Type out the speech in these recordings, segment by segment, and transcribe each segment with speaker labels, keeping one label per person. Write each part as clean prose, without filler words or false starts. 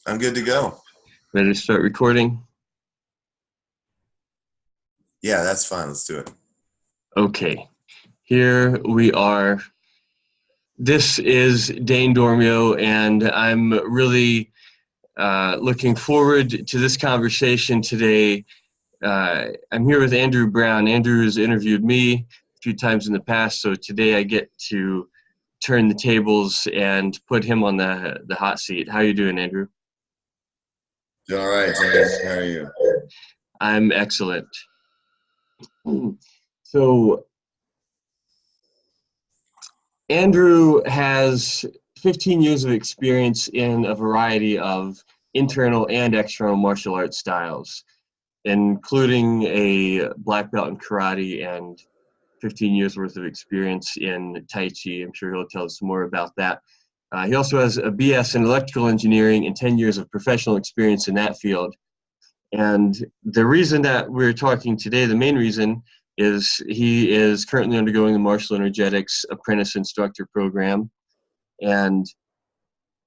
Speaker 1: I'm good to go.
Speaker 2: Ready to start recording?
Speaker 1: Yeah, that's fine. Let's do it.
Speaker 2: Okay, here we are. This is Dane Dormio, and I'm really looking forward to this conversation today. I'm here with Andrew Brown. Andrew has interviewed me a few times in the past, so today I get to turn the tables and put him on the hot seat. How are you doing, Andrew?
Speaker 1: Doing all right, James. How are you?
Speaker 2: I'm excellent. So Andrew has 15 years of experience in a variety of internal and external martial arts styles, including a black belt in karate and 15 years worth of experience in Tai Chi. I'm sure he'll tell us more about that. He also has a BS in electrical engineering and 10 years of professional experience in that field. And the reason that we're talking today, the main reason, is he is currently undergoing the Martial Energetics Apprentice Instructor program. And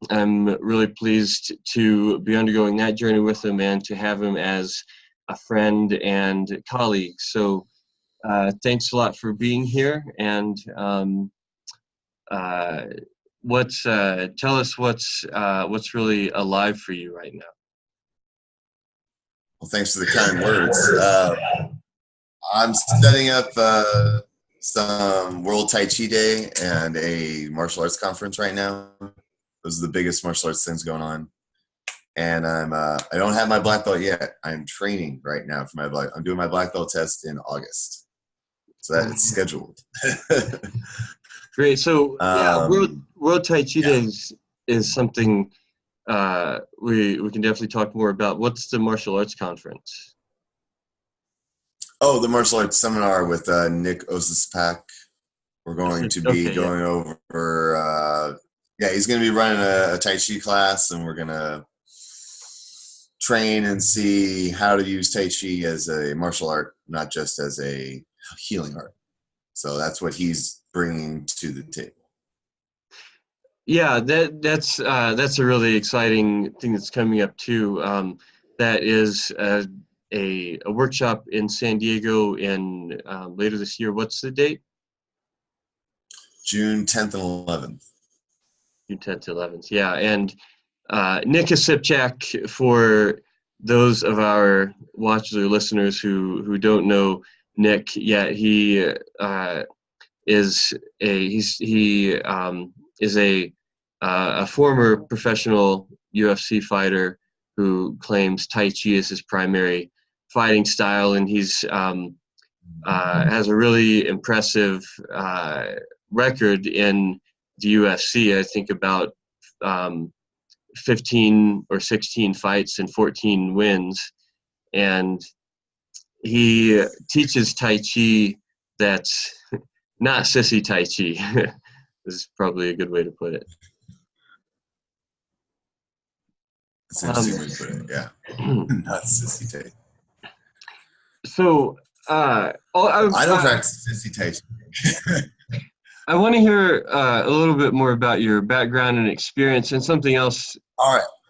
Speaker 2: I'm really pleased to be undergoing that journey with him and to have him as a friend and colleague. So thanks a lot for being here. And tell us what's really alive for you right now.
Speaker 1: Well, thanks for the kind words. I'm setting up some World Tai Chi Day and a martial arts conference right now. Those are the biggest martial arts things going on. And I don't have my black belt yet. I'm training right now for my black. I'm doing my black belt test in August, so that's scheduled.
Speaker 2: Great. So yeah, World Tai Chi Day is something we can definitely talk more about. What's the martial arts conference?
Speaker 1: Oh, the martial arts seminar with Nick Osispak. We're going to be going over. He's going to be running a Tai Chi class, and we're going to train and see how to use Tai Chi as a martial art, not just as a healing art. So that's what he's bringing to the table.
Speaker 2: Yeah, that's a really exciting thing that's coming up too. That is a workshop in San Diego in later this year. What's the date?
Speaker 1: June 10th and 11th.
Speaker 2: June 10th to 11th. Yeah, and Nick Osispak, for those of our watchers or listeners who don't know Nick yet, he is a former professional UFC fighter who claims Tai Chi is his primary fighting style, and he's has a really impressive record in the UFC. I think about 15 or 16 fights and 14 wins, and he teaches Tai Chi that's not sissy Tai Chi. This is probably a good way to put it.
Speaker 1: That's an interesting way to put it, yeah. Not sissy Tai Chi.
Speaker 2: So,
Speaker 1: I don't practice sissy Tai Chi.
Speaker 2: I want to hear a little bit more about your background and experience, and something else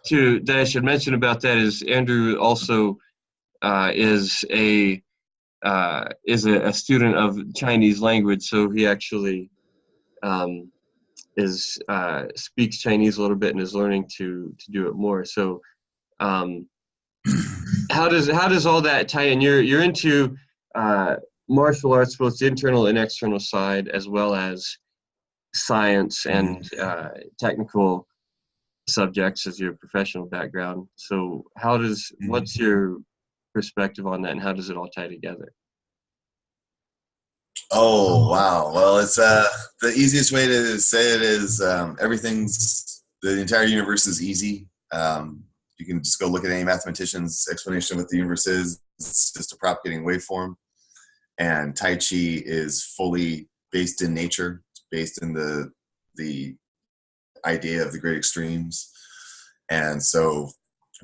Speaker 2: too that I should mention about that is Andrew also is a student of Chinese language, so he actually speaks Chinese a little bit and is learning to do it more. So how does all that tie in? You're into martial arts, both the internal and external side, as well as science and technical subjects as your professional background. So what's your perspective on that, and how does it all tie together?
Speaker 1: Oh, wow. Well, it's the easiest way to say it is the entire universe is easy. You can just go look at any mathematician's explanation of what the universe is. It's just a propagating waveform. And Tai Chi is fully based in nature. It's based in the idea of the great extremes. And so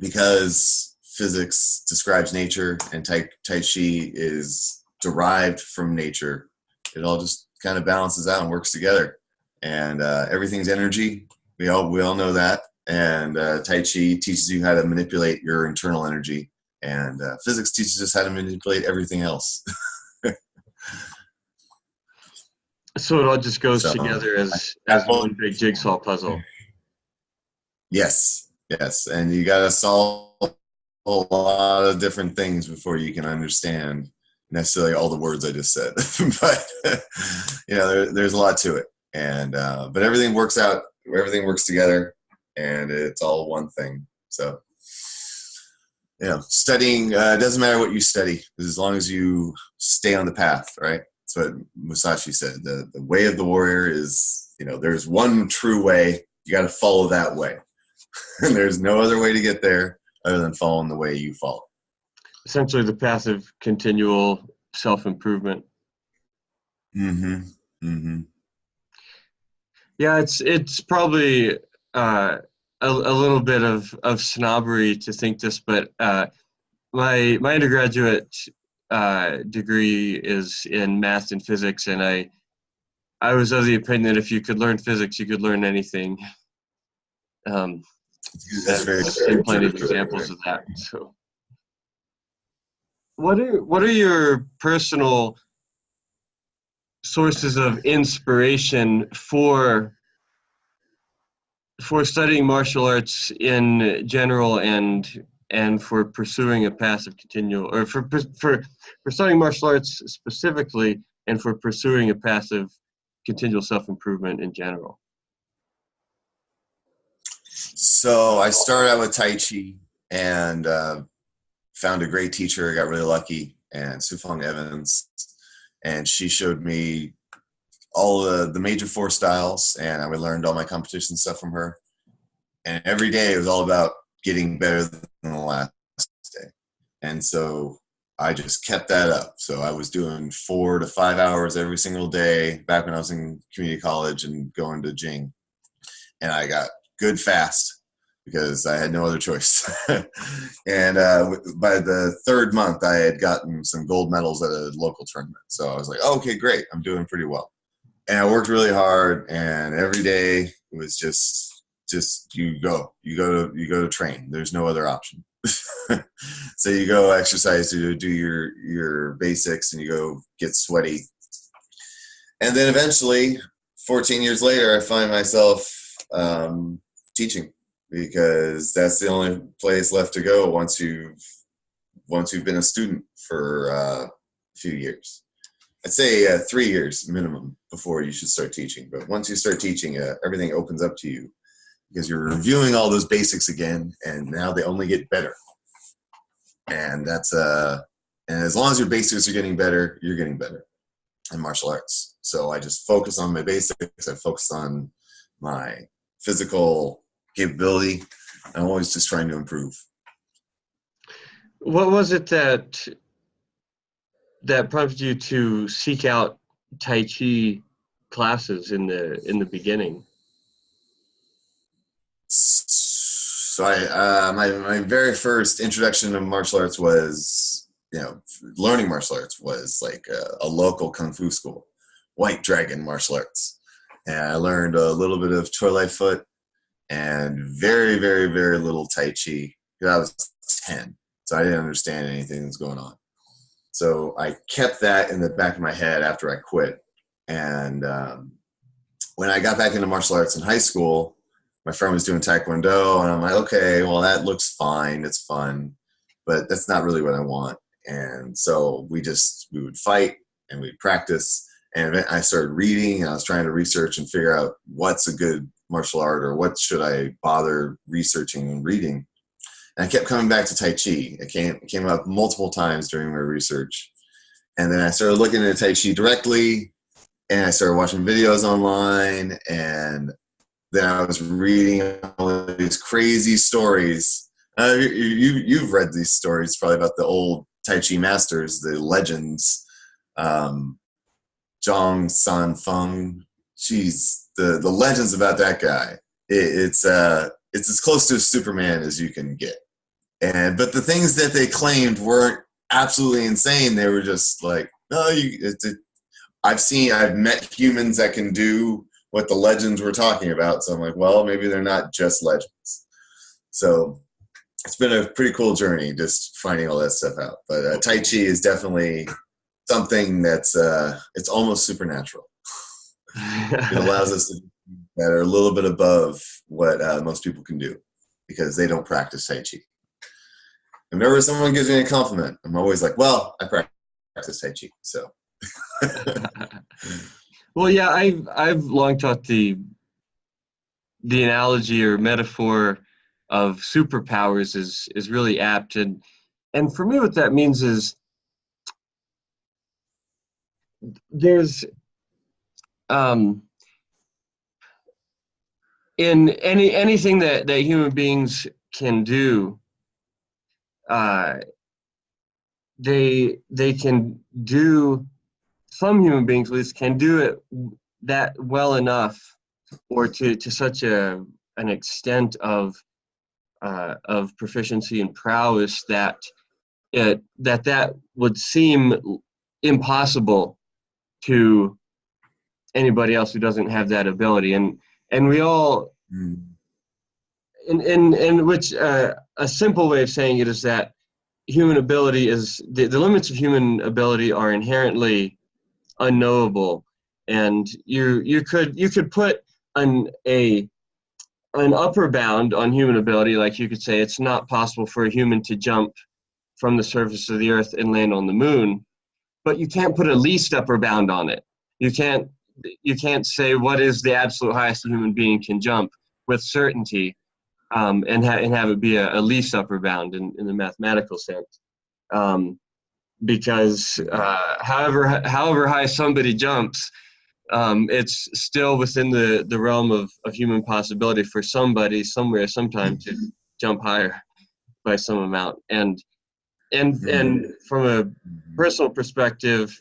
Speaker 1: because physics describes nature and Tai Chi is derived from nature, it all just kind of balances out and works together. And everything's energy. We all know that. And Tai Chi teaches you how to manipulate your internal energy, and physics teaches us how to manipulate everything else.
Speaker 2: So it all just goes
Speaker 1: So,
Speaker 2: together as one big jigsaw puzzle.
Speaker 1: yes, yes, and you got to solve a lot of different things before you can understand necessarily all the words I just said. But there's a lot to it, and but everything works out. Everything works together, and it's all one thing. So, studying doesn't matter what you study, as long as you stay on the path, right? That's what Musashi said. The way of the warrior is, there's one true way. You got to follow that way. And there's no other way to get there other than following the way you follow.
Speaker 2: Essentially the path of continual self-improvement.
Speaker 1: Mm-hmm. Mm-hmm.
Speaker 2: Yeah, it's probably a little bit of snobbery to think this, but my undergraduate degree is in math and physics, and I was of the opinion that if you could learn physics, you could learn anything.
Speaker 1: That's very
Speaker 2: I've seen plenty of examples of that. So, what are your personal sources of inspiration for studying martial arts in general, and for pursuing a path of continual, or for studying martial arts specifically, and for pursuing a path of continual self-improvement in general?
Speaker 1: So I started out with Tai Chi, and found a great teacher. I got really lucky, and Sufong Evans, and she showed me all the major four styles, and I learned all my competition stuff from her. And every day it was all about getting better than the last day. And so I just kept that up. So I was doing 4 to 5 hours every single day back when I was in community college and going to Jing. And I got good fast because I had no other choice. And by the third month, I had gotten some gold medals at a local tournament. So I was like, oh, okay, great. I'm doing pretty well. And I worked really hard, and every day it was just you go to train. There's no other option. So you go exercise, to do your basics, and you go get sweaty. And then eventually, 14 years later, I find myself teaching, because that's the only place left to go once you've been a student for a few years. I'd say 3 years minimum before you should start teaching. But once you start teaching, everything opens up to you, because you're reviewing all those basics again, and now they only get better. And that's and as long as your basics are getting better, you're getting better in martial arts. So I just focus on my basics. I focus on my physical capability. I'm always just trying to improve.
Speaker 2: What was it that prompted you to seek out Tai Chi classes in the beginning?
Speaker 1: So my very first introduction to martial arts was, learning martial arts was like a local kung fu school, White Dragon Martial Arts. And I learned a little bit of Choi Lai Foot and very, very, very little Tai Chi. I was 10, so I didn't understand anything that was going on. So I kept that in the back of my head after I quit. And when I got back into martial arts in high school, my friend was doing Taekwondo, and I'm like, okay, well, that looks fine. It's fun, but that's not really what I want. And so we would fight and we'd practice. And I started reading, and I was trying to research and figure out what's a good martial art, or what should I bother researching and reading. And I kept coming back to Tai Chi. It came up multiple times during my research. And then I started looking at Tai Chi directly, and I started watching videos online, and then I was reading all these crazy stories. You've read these stories probably about the old Tai Chi masters, the legends. Zhang San Feng. Geez, the legends about that guy. It's as close to Superman as you can get. But the things that they claimed weren't absolutely insane. They were just like, no, I've met humans that can do what the legends were talking about. So I'm like, well, maybe they're not just legends. So it's been a pretty cool journey just finding all that stuff out. But Tai Chi is definitely something that's it's almost supernatural. It allows us to be that are a little bit above what most people can do because they don't practice Tai Chi. Whenever someone gives me a compliment, I'm always like, well, I practice Tai Chi. So.
Speaker 2: Well, yeah, I've long taught the analogy or metaphor of superpowers is really apt, and for me what that means is there's in anything that human beings can do, they can do, some human beings at least can do it that well enough or to such an extent of proficiency and prowess that that would seem impossible to anybody else who doesn't have that ability, and we all in which a simple way of saying it is that human ability is the limits of human ability are inherently unknowable, and you could put an upper bound on human ability. Like you could say it's not possible for a human to jump from the surface of the earth and land on the moon, but you can't put a least upper bound on it. You can't say what is the absolute highest a human being can jump with certainty, and have it be a least upper bound in the mathematical sense. Because however high somebody jumps, it's still within the realm of human possibility for somebody somewhere sometime to jump higher by some amount. And from a personal perspective,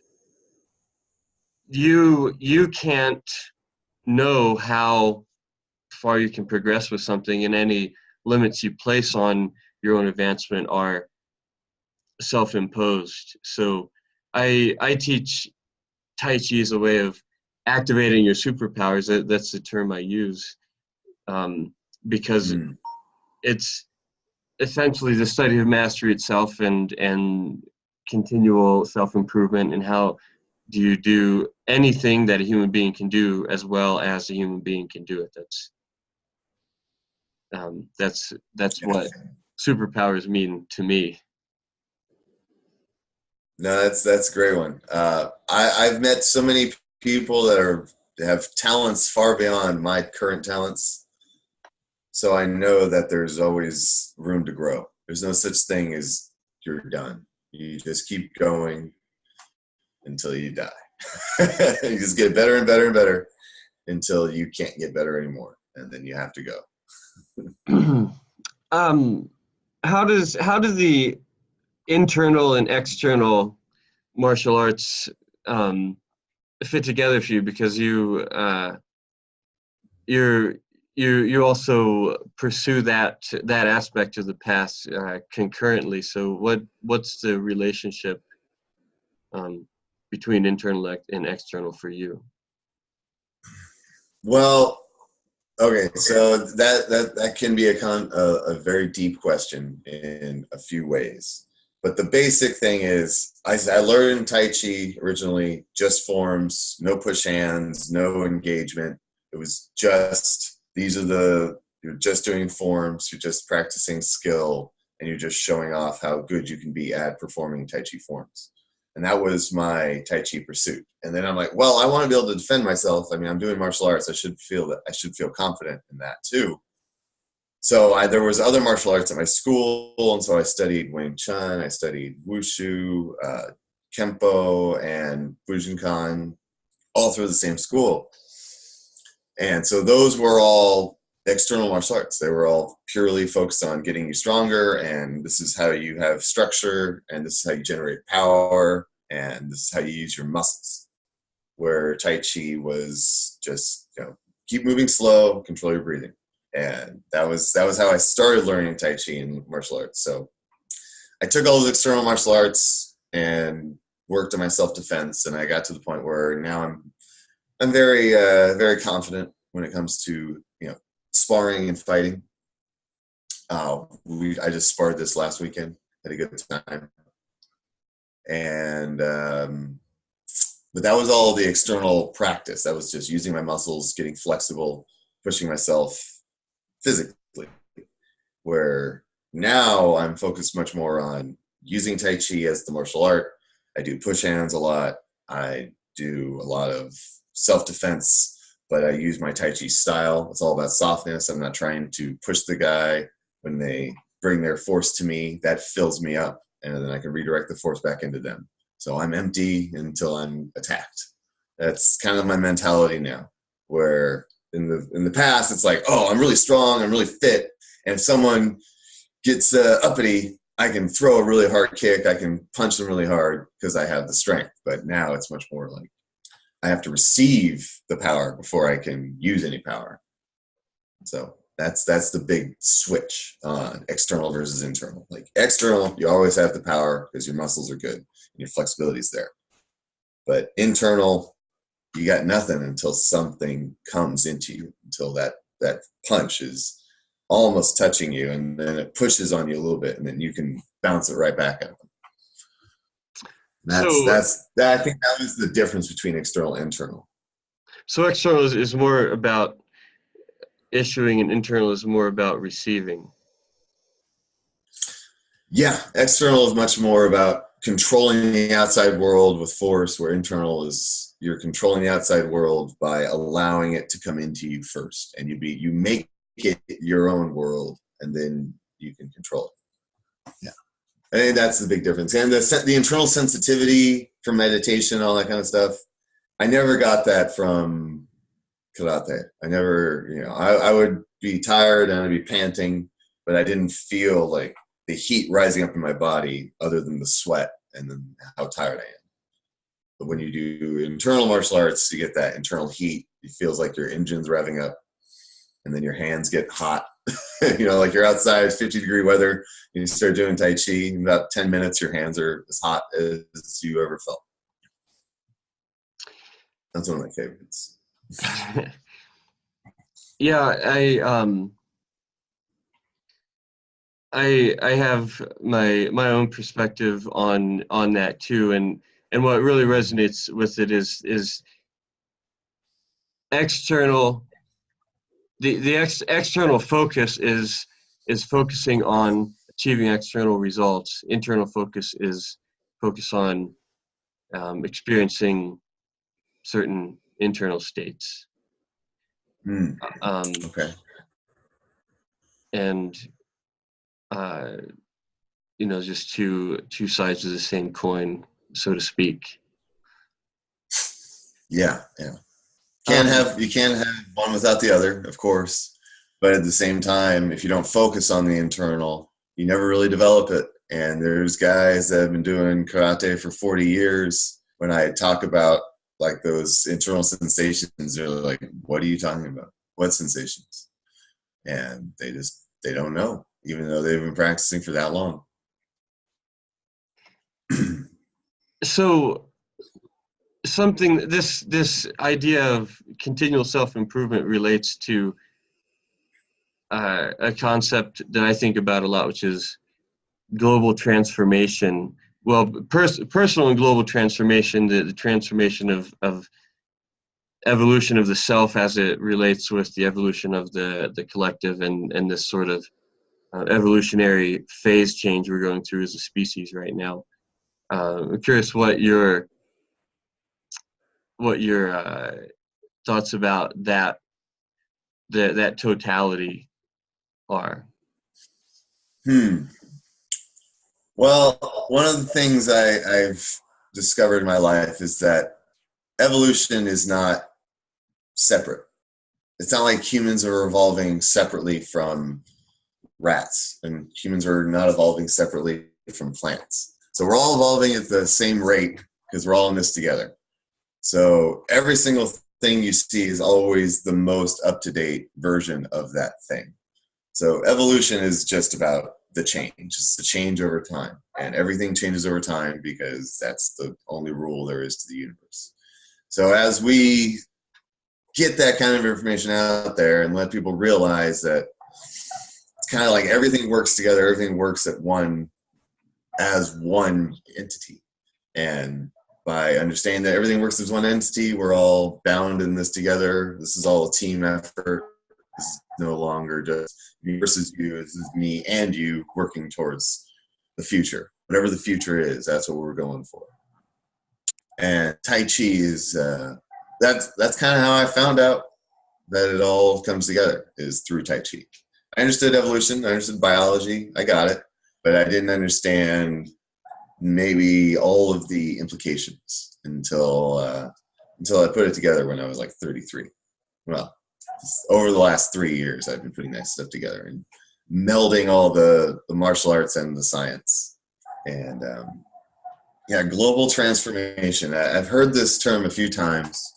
Speaker 2: you can't know how far you can progress with something, and any limits you place on your own advancement are self-imposed. So I teach Tai Chi as a way of activating your superpowers. That's the term I use, because it's essentially the study of mastery itself and continual self-improvement, and how do you do anything that a human being can do as well as a human being can do it. That's what superpowers mean to me.
Speaker 1: No, that's a great one. I've met so many people that have talents far beyond my current talents, so I know that there's always room to grow. There's no such thing as you're done. You just keep going until you die. You just get better and better and better until you can't get better anymore, and then you have to go.
Speaker 2: How does the internal and external martial arts fit together for you? Because you also pursue that aspect of the path concurrently. So what's the relationship between internal and external for you?
Speaker 1: Well, okay, so that can be a very deep question in a few ways. But the basic thing is, I learned Tai Chi originally just forms, no push hands, no engagement. It was just, you're just doing forms, you're just practicing skill, and you're just showing off how good you can be at performing Tai Chi forms. And that was my Tai Chi pursuit. And then I'm like, well, I want to be able to defend myself. I mean, I'm doing martial arts. I should feel confident in that too. So there was other martial arts at my school, and so I studied Wing Chun, I studied Wushu, Kempo, and Bujinkan, all through the same school. And so those were all external martial arts. They were all purely focused on getting you stronger, and this is how you have structure, and this is how you generate power, and this is how you use your muscles. Where Tai Chi was just, keep moving slow, control your breathing. And that was how I started learning Tai Chi and martial arts. So I took all those external martial arts and worked on my self-defense, and I got to the point where now I'm I'm very, very confident when it comes to, sparring and fighting. I just sparred this last weekend, had a good time, and but that was all the external practice. That was just using my muscles, getting flexible, pushing myself physically. Where now I'm focused much more on using Tai Chi as the martial art. I do push hands a lot. I do a lot of self-defense, but I use my Tai Chi style. It's all about softness. I'm not trying to push the guy. When they bring their force to me, that fills me up, and then I can redirect the force back into them. So I'm empty until I'm attacked. That's kind of my mentality now, where in the past, it's like, oh, I'm really strong, I'm really fit, and if someone gets uppity, I can throw a really hard kick, I can punch them really hard because I have the strength. But now it's much more like I have to receive the power before I can use any power. So that's the big switch on external versus internal. Like external, you always have the power because your muscles are good and your flexibility is there. But internal, you got nothing until something comes into you, until that punch is almost touching you, and then it pushes on you a little bit, and then you can bounce it right back at them. I think that was the difference between external and internal.
Speaker 2: So external is more about issuing, and internal is more about receiving.
Speaker 1: Yeah, external is much more about controlling the outside world with force, where internal is you're controlling the outside world by allowing it to come into you first, and you make it your own world, and then you can control it. Yeah, I think that's the big difference. And the internal sensitivity for meditation, all that kind of stuff, I never got that from karate. I never, I would be tired and I'd be panting, but I didn't feel like the heat rising up in my body other than the sweat and then how tired I am. But when you do internal martial arts, you get that internal heat. It feels like your engine's revving up, and then your hands get hot. Like you're outside, 50-degree weather, and you start doing Tai Chi. In about 10 minutes, your hands are as hot as you ever felt. That's one of my favorites.
Speaker 2: Yeah, I have my own perspective on that too, and what really resonates with it is external. The external focus is focusing on achieving external results. Internal focus is focus on experiencing certain internal states.
Speaker 1: Okay.
Speaker 2: And just two sides of the same coin, so to speak.
Speaker 1: Yeah. You can't have one without the other, of course. But at the same time, if you don't focus on the internal, you never really develop it. And there's guys that have been doing karate for 40 years. When I talk about like those internal sensations, they're like, what are you talking about? What sensations? And they don't know, even though they've been practicing for that long.
Speaker 2: So this idea of continual self-improvement relates to a concept that I think about a lot, which is global transformation. Well, personal and global transformation, the transformation of evolution of the self as it relates with the evolution of the collective, and this sort of evolutionary phase change we're going through as a species right now. I'm curious what your thoughts about that totality are.
Speaker 1: Well, one of the things I've discovered in my life is that evolution is not separate. It's not like humans are evolving separately from rats, and humans are not evolving separately from plants. So we're all evolving at the same rate because we're all in this together. So every single thing you see is always the most up-to-date version of that thing. So evolution is just about the change. It's the change over time. And everything changes over time because that's the only rule there is to the universe. So as we get that kind of information out there and let people realize that it's kind of like everything works together, everything works as one entity. And by understanding that everything works as one entity, we're all bound in this together. This is all a team effort. This is no longer just me versus you. This is me and you working towards the future. Whatever the future is, that's what we're going for. And Tai Chi is, that's kind of how I found out that it all comes together, is through Tai Chi. I understood evolution, I understood biology, I got it, but I didn't understand maybe all of the implications until I put it together when I was like 33. Well, over the last 3 years, I've been putting that stuff together and melding all the martial arts and the science. And yeah, global transformation. I've heard this term a few times.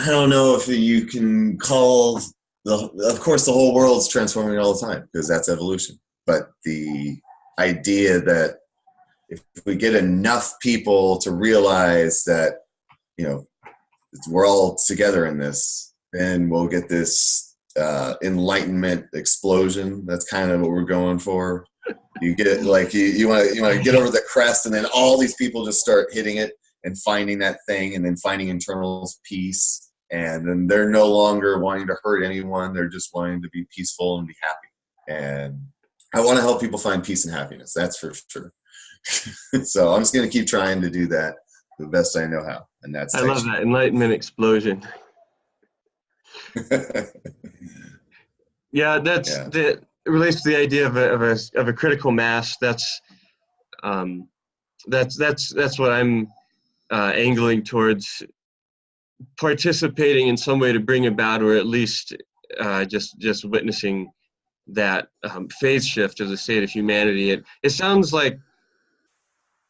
Speaker 1: I don't know if you can call of course, the whole world's transforming all the time because that's evolution. But the idea that if we get enough people to realize that, you know, we're all together in this, then we'll get this enlightenment explosion. That's kind of what we're going for. You get like you want to get over the crest, and then all these people just start hitting it and finding that thing, and then finding internal peace, and then they're no longer wanting to hurt anyone. They're just wanting to be peaceful and be happy. And I want to help people find peace and happiness. That's for sure. So I'm just going to keep trying to do that the best I know how, and that's.
Speaker 2: I love that enlightenment explosion. Yeah, it relates to the idea of a critical mass. That's what I'm angling towards, participating in some way to bring about, or at least just witnessing that phase shift of the state of humanity. It sounds like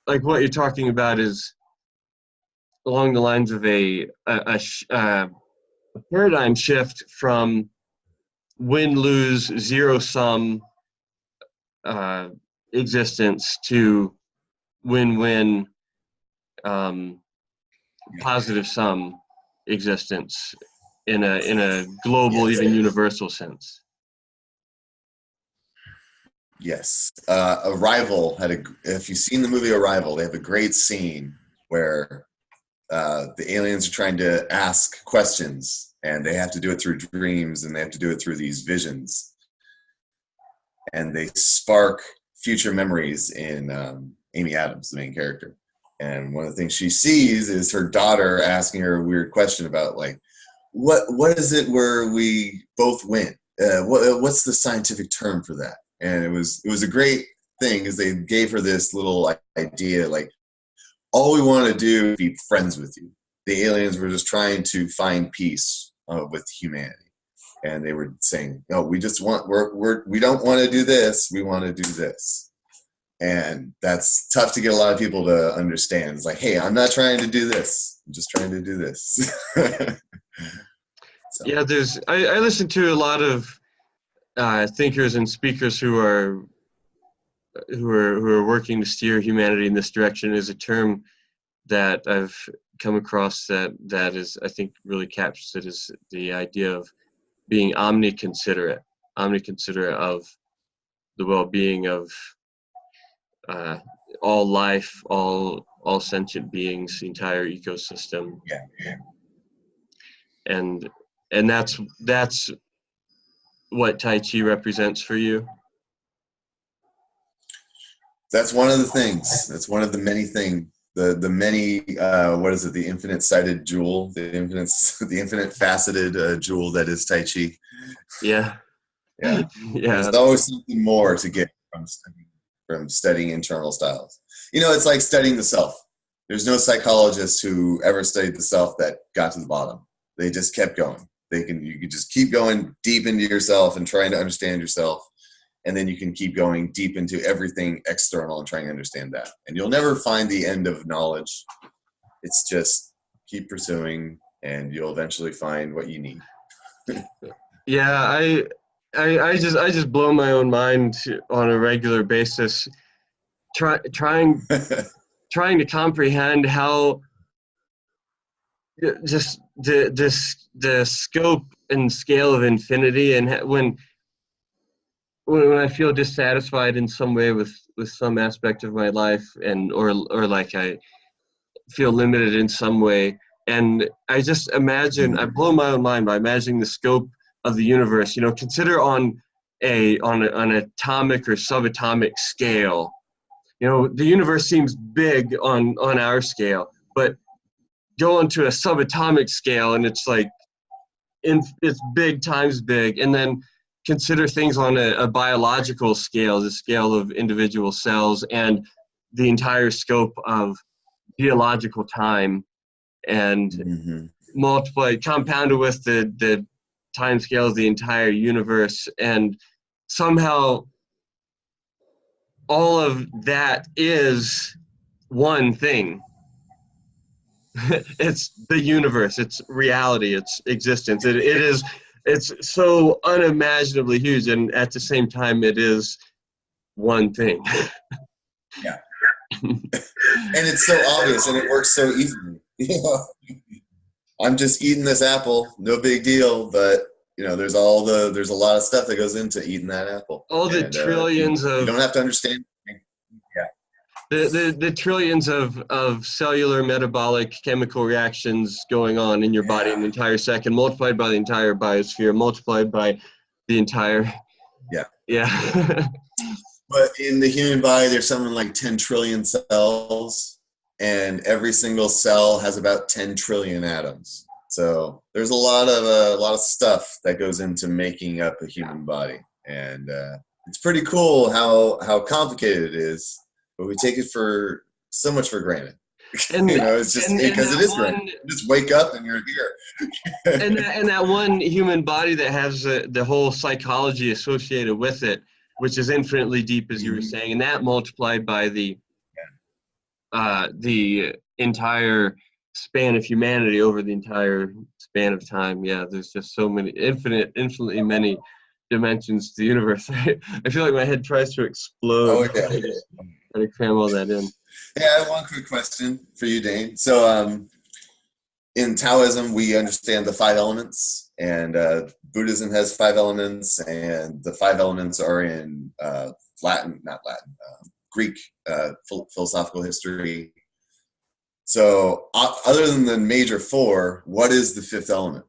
Speaker 2: what you're talking about is along the lines of a paradigm shift from win-lose, zero-sum existence to win-win, positive-sum existence in a global, even universal sense.
Speaker 1: Yes. Arrival if you've seen the movie Arrival, they have a great scene where the aliens are trying to ask questions, and they have to do it through dreams, and they have to do it through these visions. And they spark future memories in Amy Adams, the main character. And one of the things she sees is her daughter asking her a weird question about, like, what is it where we both win? What's the scientific term for that? And it was a great thing, because they gave her this little idea, like, all we want to do is be friends with you. The aliens were just trying to find peace with humanity, and they were saying, no, we don't want to do this, we want to do this. And that's tough to get a lot of people to understand. It's like, hey, I'm not trying to do this, I'm just trying to do this. So.
Speaker 2: Yeah, I listen to a lot of thinkers and speakers who are working to steer humanity in this direction. Is a term that I've come across that is, I think, really captures it, is the idea of being omniconsiderate of the well-being of all life, all sentient beings, the entire ecosystem.
Speaker 1: Yeah.
Speaker 2: And that's what Tai Chi represents for you.
Speaker 1: That's one of the things. That's one of the many things. The many, what is it? The infinite-sided jewel, the infinite faceted jewel that is Tai Chi.
Speaker 2: Yeah.
Speaker 1: Yeah.
Speaker 2: Yeah.
Speaker 1: There's always something more to get from studying internal styles. You know, it's like studying the self. There's no psychologist who ever studied the self that got to the bottom. They just kept going. You could just keep going deep into yourself and trying to understand yourself. And then you can keep going deep into everything external and trying to understand that. And you'll never find the end of knowledge. It's just keep pursuing, and you'll eventually find what you need.
Speaker 2: Yeah, I just blow my own mind on a regular basis, trying to comprehend how just the scope and scale of infinity, and when I feel dissatisfied in some way with some aspect of my life, and or like I feel limited in some way, and I just imagine, I blow my own mind by imagining the scope of the universe. Consider on an atomic or subatomic scale. The universe seems big on our scale, but go into a subatomic scale and it's like it's big times big. And then consider things on a biological scale, the scale of individual cells, and the entire scope of geological time, and compounded with the time scale of the entire universe. And somehow all of that is one thing. It's the universe, it's reality, it's existence. It's so unimaginably huge, and at the same time it is one thing.
Speaker 1: Yeah. And it's so obvious, and it works so easily. I'm just eating this apple, no big deal, but there's a lot of stuff that goes into eating that apple.
Speaker 2: All the trillions
Speaker 1: you don't have to understand. Yeah.
Speaker 2: The trillions of cellular, metabolic, chemical reactions going on in your body in an entire second, multiplied by the entire biosphere, multiplied by the entire. Yeah.
Speaker 1: But in the human body, there's something like 10 trillion cells, and every single cell has about 10 trillion atoms. So there's a lot of stuff that goes into making up a human body, and it's pretty cool how complicated it is. But we take it for so much for granted.
Speaker 2: And
Speaker 1: it's just because it is granted. You just wake up and you're here.
Speaker 2: and that one human body that has the whole psychology associated with it, which is infinitely deep, as you were saying, and that multiplied by the entire span of humanity over the entire span of time. Yeah, there's just so many infinitely many dimensions to the universe. I feel like my head tries to explode.
Speaker 1: Oh, yeah.
Speaker 2: I had to cram all that in.
Speaker 1: Yeah, I have one quick question for you, Dane. So in Taoism, we understand the 5 elements, and Buddhism has 5 elements, and the 5 elements are in Greek philosophical history. So other than the major 4, what is the 5th element,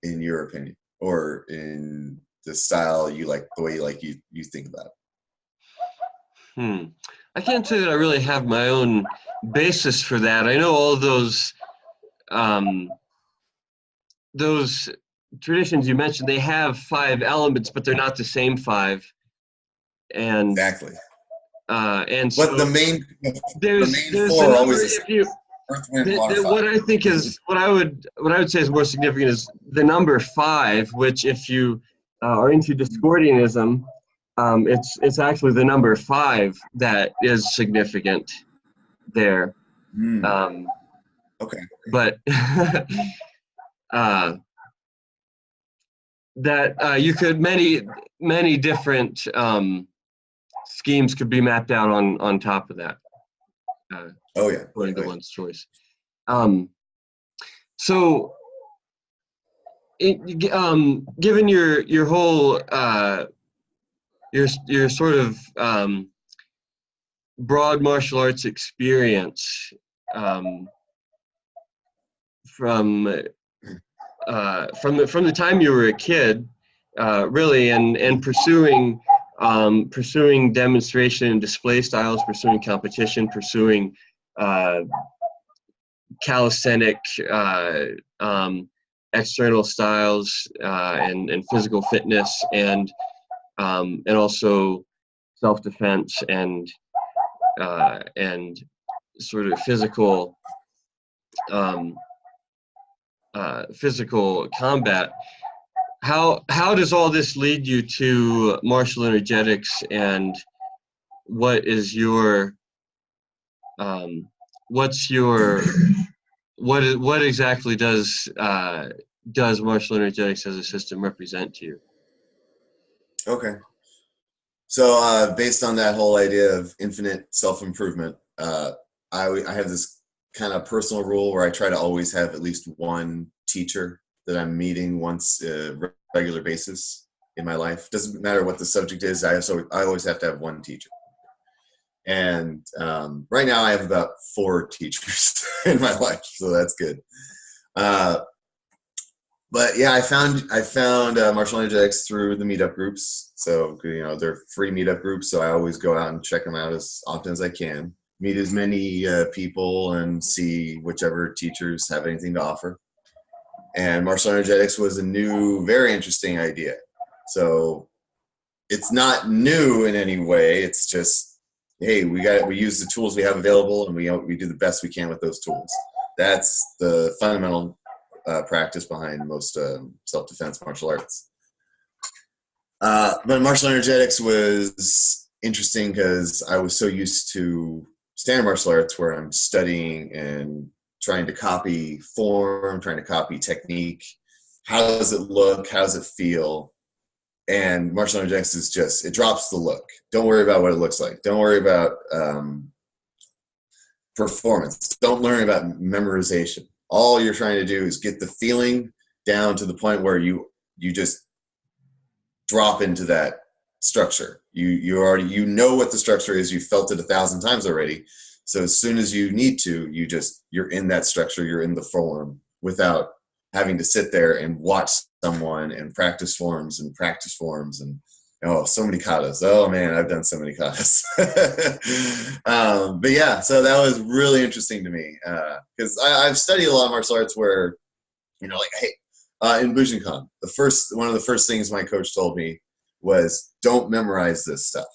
Speaker 1: in your opinion, or in the style you like, the way you think about it?
Speaker 2: I can't say that I really have my own basis for that. I know all those traditions you mentioned, they have 5 elements, but they're not the same 5. And
Speaker 1: exactly.
Speaker 2: And so
Speaker 1: but the main 4 are always the same. Earth, wind, water, fire.
Speaker 2: What I think is what I would say is more significant is the number 5, which if you are into Discordianism, it's actually the number 5 that is significant there.
Speaker 1: Okay.
Speaker 2: But that you could many different schemes could be mapped out on top of that. According to one's choice. So, given your whole your sort of broad martial arts experience, from the time you were a kid, really, and pursuing demonstration and display styles, pursuing competition, pursuing calisthenic external styles, and physical fitness, and also self-defense and sort of physical combat. How does all this lead you to martial energetics, and what is your what exactly does martial energetics as a system represent to you?
Speaker 1: Okay. So based on that whole idea of infinite self-improvement, I have this kind of personal rule where I try to always have at least one teacher that I'm meeting once regular basis in my life. Doesn't matter what the subject is. I always have to have one teacher. And right now I have about 4 teachers in my life, so that's good. But yeah, I found martial energetics through the meetup groups. So they're free meetup groups, so I always go out and check them out as often as I can. Meet as many people and see whichever teachers have anything to offer. And martial energetics was a new, very interesting idea. So it's not new in any way. It's just, hey, we use the tools we have available, and we do the best we can with those tools. That's the fundamental practice behind most self-defense martial arts. But martial energetics was interesting because I was so used to standard martial arts where I'm studying and trying to copy form, trying to copy technique. How does it look? How does it feel? And martial energetics is just, it drops the look. Don't worry about what it looks like. Don't worry about performance. Don't worry about memorization. All you're trying to do is get the feeling down to the point where you just drop into that structure. You already know what the structure is. You felt it 1,000 times already. So as soon as you need to, you're in that structure. You're in the form without having to sit there and watch someone and practice forms and so many katas. Oh man, I've done so many katas. But yeah, so that was really interesting to me because I've studied a lot of martial arts where, like, hey, in Bujinkan, one of the first things my coach told me was, don't memorize this stuff.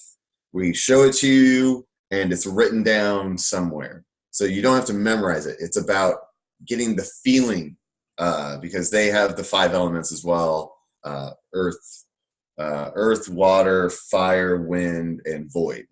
Speaker 1: We show it to you and it's written down somewhere. So you don't have to memorize it. It's about getting the feeling because they have the 5 elements as well. Earth, water, fire, wind, and void.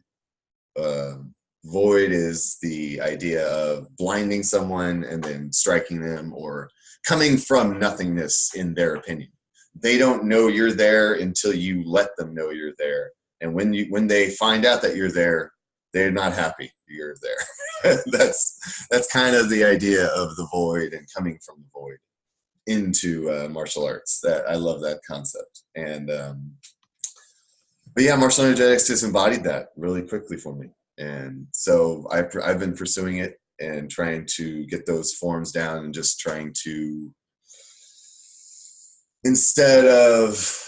Speaker 1: Void is the idea of blinding someone and then striking them or coming from nothingness in their opinion. They don't know you're there until you let them know you're there. And when they find out that you're there, they're not happy you're there. That's kind of the idea of the void and coming from the void into martial arts. That I love that concept. And but yeah, martial energetics just embodied that really quickly for me. And so I've been pursuing it and trying to get those forms down and just trying to, instead of,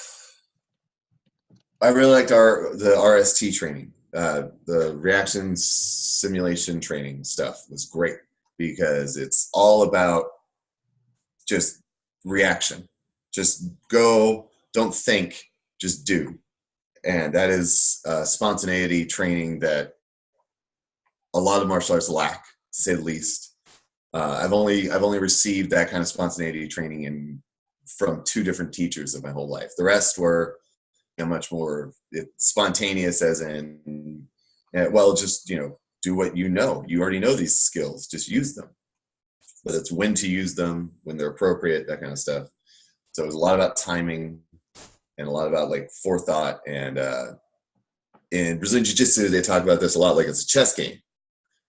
Speaker 1: I really liked the RST training. The reaction simulation training stuff was great because it's all about just reaction. Just go, don't think, just do. And that is spontaneity training that a lot of martial arts lack, to say the least. I've only received that kind of spontaneity training from 2 different teachers of my whole life. The rest were much more spontaneous, as in, just do what you know. You already know these skills, just use them. But it's when to use them, when they're appropriate, that kind of stuff. So it was a lot about timing and a lot about like forethought. And in Brazilian Jiu-Jitsu, they talk about this a lot, like it's a chess game.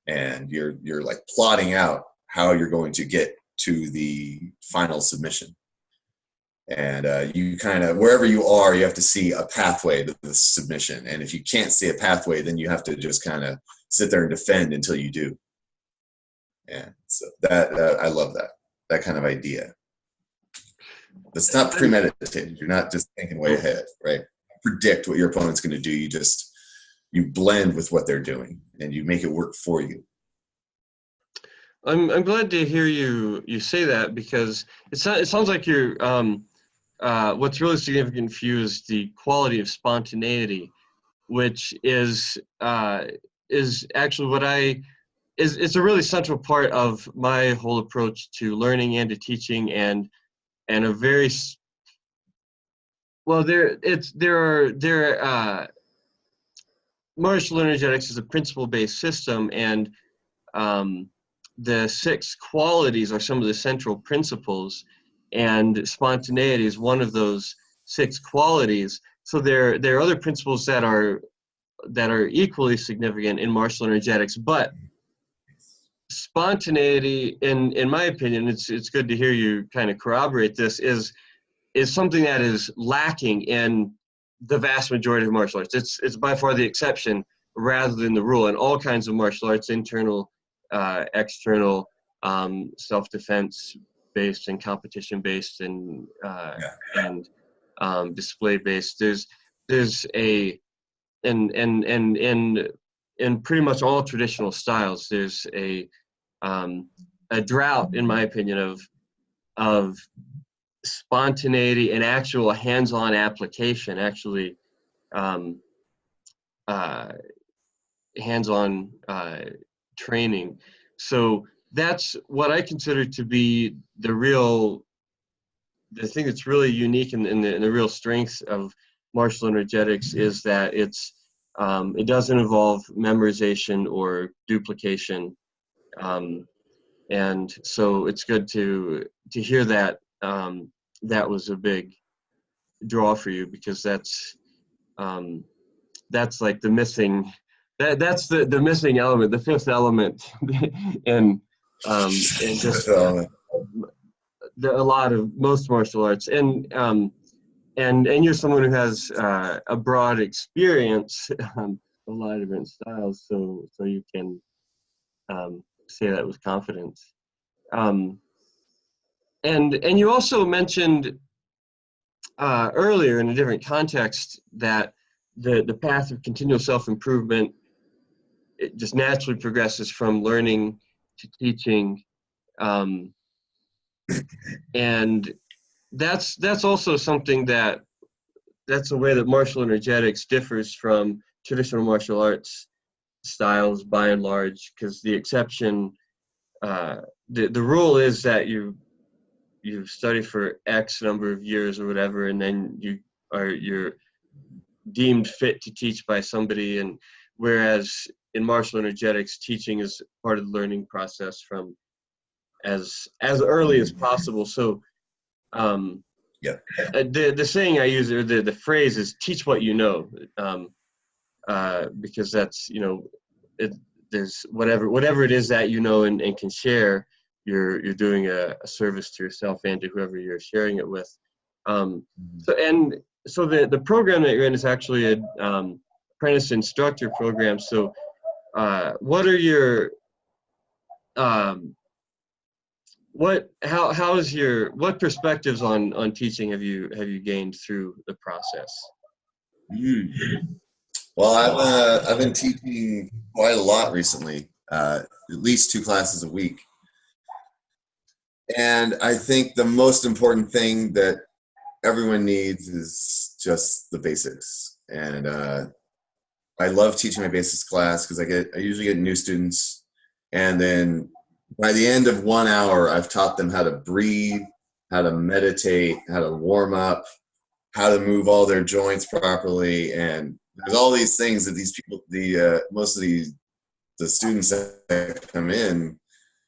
Speaker 1: And you're like plotting out how you're going to get to the final submission. And you kind of, wherever you are, you have to see a pathway to the submission. And if you can't see a pathway, then you have to just kind of sit there and defend until you do. And so that I love that kind of idea. It's not premeditated. You're not just thinking way ahead, right? Predict what your opponent's going to do. You blend with what they're doing and you make it work for you.
Speaker 2: I'm glad to hear you say that, because it sounds like you're what's really significant for you is the quality of spontaneity, which is actually it's a really central part of my whole approach to learning and to teaching, and a very well martial energetics is a principle-based system, and the 6 qualities are some of the central principles, and spontaneity is one of those 6 qualities. So there are other principles that are equally significant in martial energetics, but spontaneity, in my opinion, it's good to hear you kind of corroborate this, is something that is lacking in the vast majority of martial arts. It's by far the exception rather than the rule in all kinds of martial arts, internal, external, self-defense based and competition based and display based. There's a in pretty much all traditional styles, there's a drought, in my opinion, of spontaneity and actual hands-on application, actually hands-on training. So that's what I consider to be the thing that's really unique and the real strength of martial energetics is that it doesn't involve memorization or duplication. And so it's good to hear that that was a big draw for you, because that's like the missing that's the missing element, the fifth element in just a lot of most martial arts. And you're someone who has a broad experience a lot of different styles, so you can say that with confidence. And you also mentioned earlier in a different context that the path of continual self-improvement, it just naturally progresses from learning to teaching, and that's also something that's a way that martial energetics differs from traditional martial arts styles by and large, because the exception, the rule is that you study for X number of years or whatever, and then you're deemed fit to teach by somebody. And whereas in martial energetics, teaching is part of the learning process from as early as possible. So the saying I use, or the phrase, is teach what you know, because that's, there's whatever it is that you know and can share, you're doing a service to yourself and to whoever you're sharing it with. So the program that you're in is actually a apprentice instructor program. So what are your what perspectives on teaching have you gained through the process?
Speaker 1: Well, I've been teaching quite a lot recently, at least 2 classes a week. And I think the most important thing that everyone needs is just the basics. And I love teaching my basics class because I usually get new students, and then by the end of 1 hour, I've taught them how to breathe, how to meditate, how to warm up, how to move all their joints properly. And there's all these things that these people, most of the students that come in,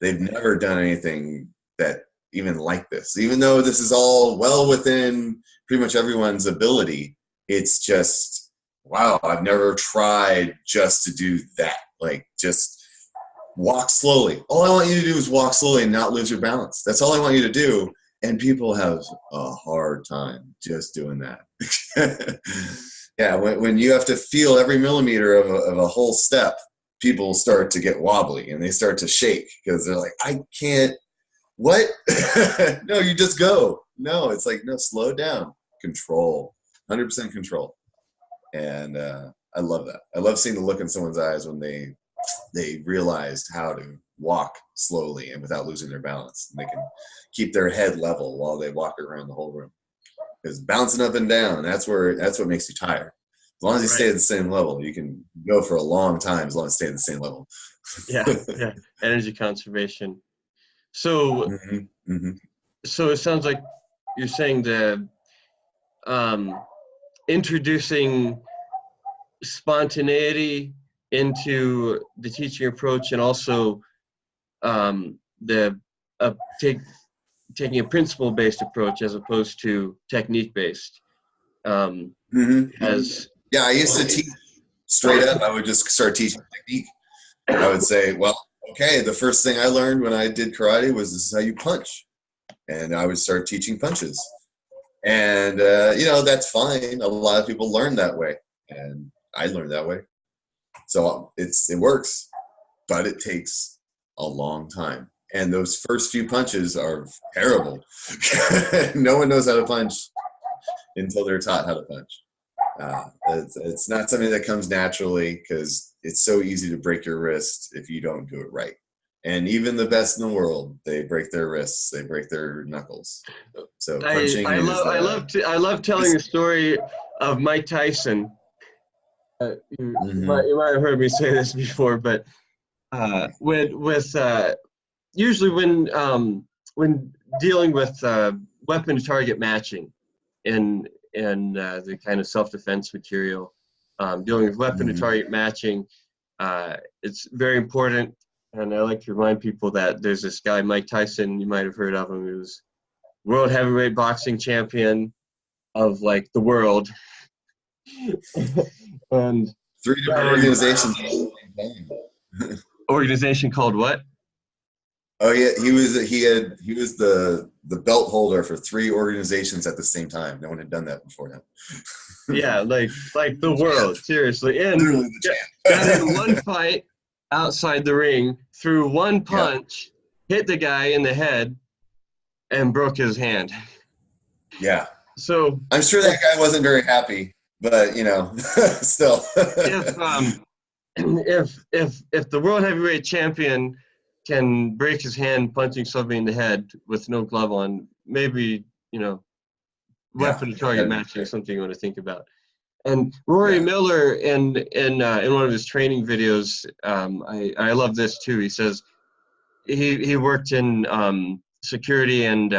Speaker 1: they've never done anything that even like this. Even though this is all well within pretty much everyone's ability, it's just, wow, I've never tried just to do that. Like, just walk slowly. All I want you to do is walk slowly and not lose your balance. That's all I want you to do. And people have a hard time just doing that. Yeah, when you have to feel every millimeter of a whole step, people start to get wobbly and they start to shake because they're like, I can't, what? No, you just go. No, it's like, no, slow down. Control. 100% control. And I love that. I love seeing the look in someone's eyes when they realized how to walk slowly and without losing their balance. And they can keep their head level while they walk around the whole room. Because bouncing up and down, that's what makes you tired. As long as you stay at the same level, you can go for a long time as long as you stay at the same level.
Speaker 2: Yeah. Energy conservation. So, so it sounds like you're saying that introducing spontaneity into the teaching approach, and also taking a principle-based approach as opposed to technique-based. I
Speaker 1: used to teach straight up. I would just start teaching technique. I would say, well, okay, the first thing I learned when I did karate was this is how you punch. And I would start teaching punches. And, that's fine. A lot of people learn that way. And I learned that way. So it works, but it takes a long time. And those first few punches are terrible. No one knows how to punch until they're taught how to punch. It's not something that comes naturally because it's so easy to break your wrist if you don't do it right. And even the best in the world, they break their wrists, they break their knuckles. So punching
Speaker 2: I love telling the story of Mike Tyson. You might have heard me say this before, but usually when dealing with weapon to target matching in the kind of self-defense material, dealing with weapon to target matching, it's very important. And I like to remind people that there's this guy, Mike Tyson, you might have heard of him. He was world heavyweight boxing champion of like the world. And
Speaker 1: 3 different organizations.
Speaker 2: Organization called what?
Speaker 1: Oh yeah, he was the belt holder for 3 organizations at the same time. No one had done that before him.
Speaker 2: Yeah, like the world, seriously. And got in one fight outside the ring, threw one punch, hit the guy in the head, and broke his hand.
Speaker 1: Yeah.
Speaker 2: So
Speaker 1: I'm sure that guy wasn't very happy, but still.
Speaker 2: if the world heavyweight champion can break his hand punching somebody in the head with no glove on, maybe weapon to target matching is something you want to think about. And Rory Miller in one of his training videos, I love this too. He says he worked in security and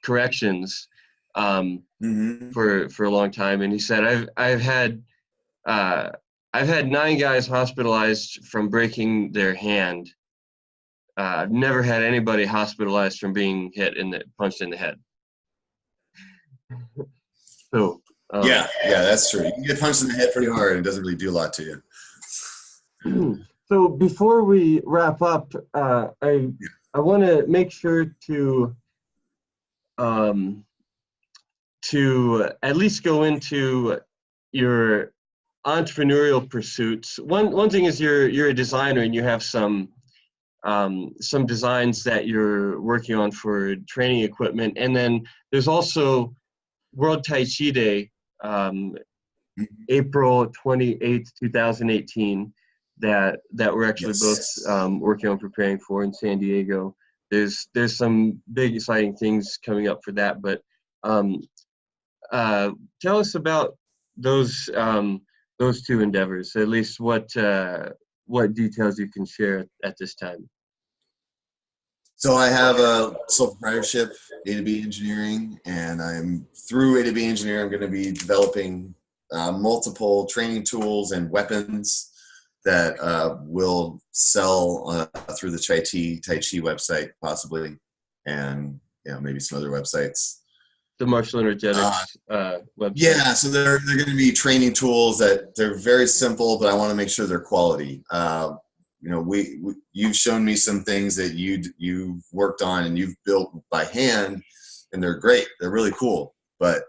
Speaker 2: corrections for a long time, and he said I've had 9 guys hospitalized from breaking their hand. I've never had anybody hospitalized from being punched in the head. So
Speaker 1: yeah, that's true. You can get punched in the head pretty hard and it doesn't really do a lot to
Speaker 2: you. So before we wrap up, I want to make sure to at least go into your entrepreneurial pursuits. One thing is you're a designer and you have some designs that you're working on for training equipment, and then there's also World Tai Chi Day, April 28th, 2018, that we're actually both working on preparing for in San Diego. There's some big exciting things coming up for that, but tell us about those 2 endeavors, at least what details you can share at this time.
Speaker 1: So I have a sole proprietorship, A to B Engineering, and I'm through A to B Engineering. I'm going to be developing multiple training tools and weapons that will sell through the Tai Chi website, possibly, and maybe some other websites.
Speaker 2: The Martial Energetics website.
Speaker 1: Yeah, so they're going to be training tools that they're very simple, but I want to make sure they're quality. You've shown me some things that you've worked on and you've built by hand, and they're great. They're really cool, but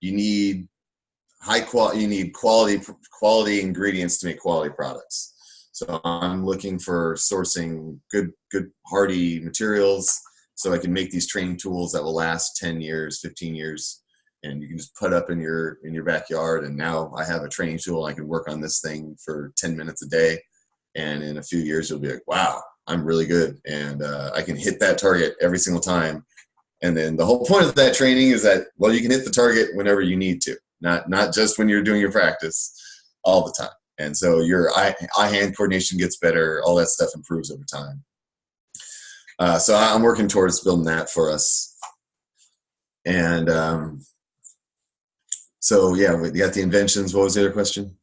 Speaker 1: you need high quality. You need quality ingredients to make quality products. So I'm looking for sourcing good hardy materials so I can make these training tools that will last 10 years, 15 years, and you can just put up in your backyard. And now I have a training tool. I can work on this thing for 10 minutes a day. And in a few years, you'll be like, wow, I'm really good. And I can hit that target every single time. And then the whole point of that training is that, well, you can hit the target whenever you need to, not just when you're doing your practice, all the time. And so your eye-hand coordination gets better. All that stuff improves over time. So I'm working towards building that for us. And so, yeah, we got the inventions. What was the other question?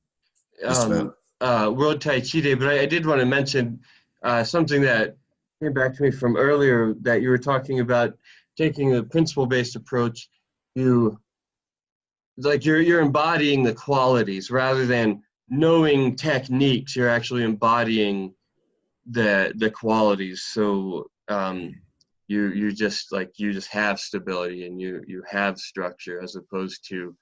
Speaker 2: World Tai Chi Day, but I did want to mention something that came back to me from earlier, that you were talking about taking a principle-based approach. You're embodying the qualities rather than knowing techniques, you're actually embodying the qualities. So you just have stability, and you have structure, as opposed to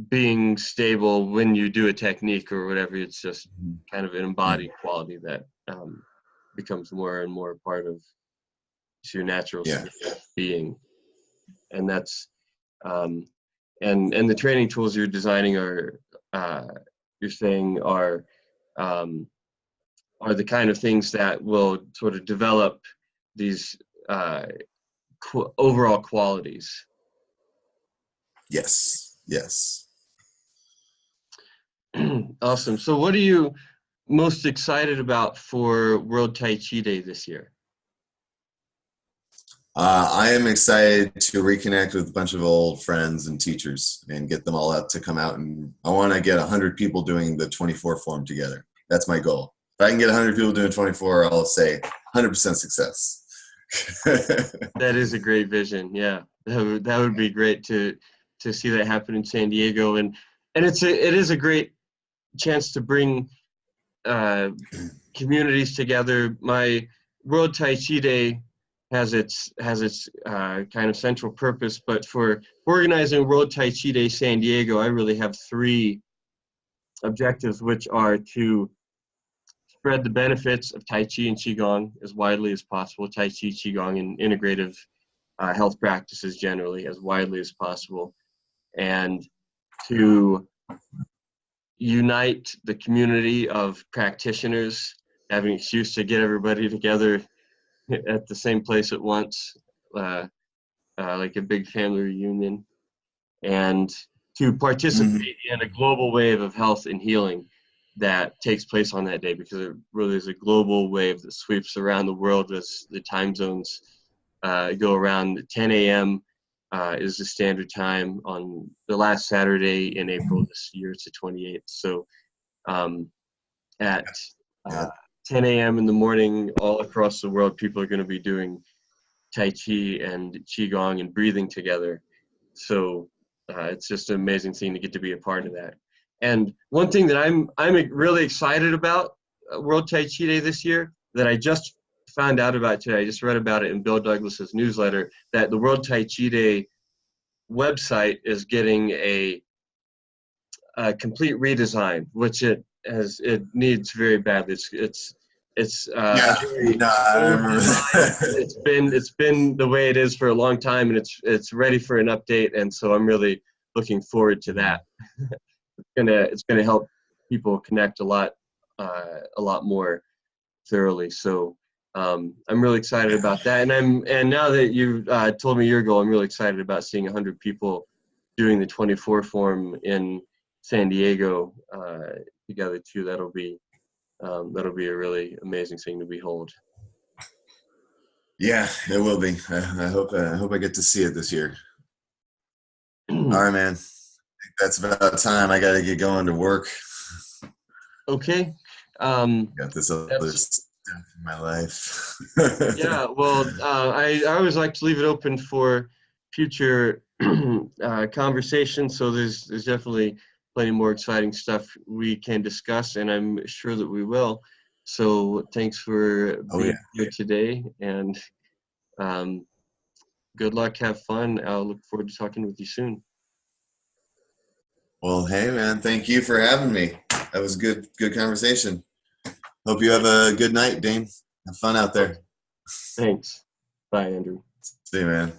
Speaker 2: being stable when you do a technique or whatever. It's just kind of an embodied quality that becomes more and more part of your natural state of being. And that's and the training tools you're designing are you're saying are the kind of things that will sort of develop these overall qualities.
Speaker 1: Yes.
Speaker 2: Awesome. So what are you most excited about for World Tai Chi Day this year?
Speaker 1: I am excited to reconnect with a bunch of old friends and teachers and get them all out to come out. And I want to get 100 people doing the 24 form together. That's my goal. If I can get 100 people doing 24, I'll say 100% success.
Speaker 2: That is a great vision. Yeah, that would be great to see that happen in San Diego. And it is a great chance to bring communities together. My World Tai Chi Day has its kind of central purpose, but for organizing World Tai Chi Day San Diego, I really have 3 objectives, which are to spread the benefits of Tai Chi and Qigong as widely as possible, Tai Chi, Qigong, and integrative health practices generally as widely as possible, and to unite the community of practitioners, having an excuse to get everybody together at the same place at once, like a big family reunion, and to participate in a global wave of health and healing that takes place on that day, because it really is a global wave that sweeps around the world as the time zones go around. 10 a.m. Is the standard time on the last Saturday in April this year. It's the 28th. So at 10 a.m. in the morning, all across the world, people are going to be doing Tai Chi and Qigong and breathing together. So it's just an amazing thing to get to be a part of that. And one thing that I'm really excited about World Tai Chi Day this year, that I just found out about today, I just read about it in Bill Douglas's newsletter, that the World Tai Chi Day website is getting a complete redesign, which it needs very badly. It's been the way it is for a long time, and it's ready for an update, and so I'm really looking forward to that. It's gonna help people connect a lot more thoroughly. So I'm really excited about that, and now that you told me your goal, I'm really excited about seeing 100 people doing the 24 form in San Diego together too. That'll be a really amazing thing to behold.
Speaker 1: Yeah, it will be. I hope I get to see it this year. All right, man. That's about time. I got to get going to work.
Speaker 2: Okay.
Speaker 1: Got this other stuff in my life.
Speaker 2: Yeah. Well, I always like to leave it open for future conversation. So there's definitely plenty more exciting stuff we can discuss, and I'm sure that we will. So thanks for being here today, and good luck. Have fun. I'll look forward to talking with you soon.
Speaker 1: Well, hey, man, thank you for having me. That was good conversation. Hope you have a good night, Dane. Have fun out there.
Speaker 2: Thanks. Bye, Andrew.
Speaker 1: See you, man.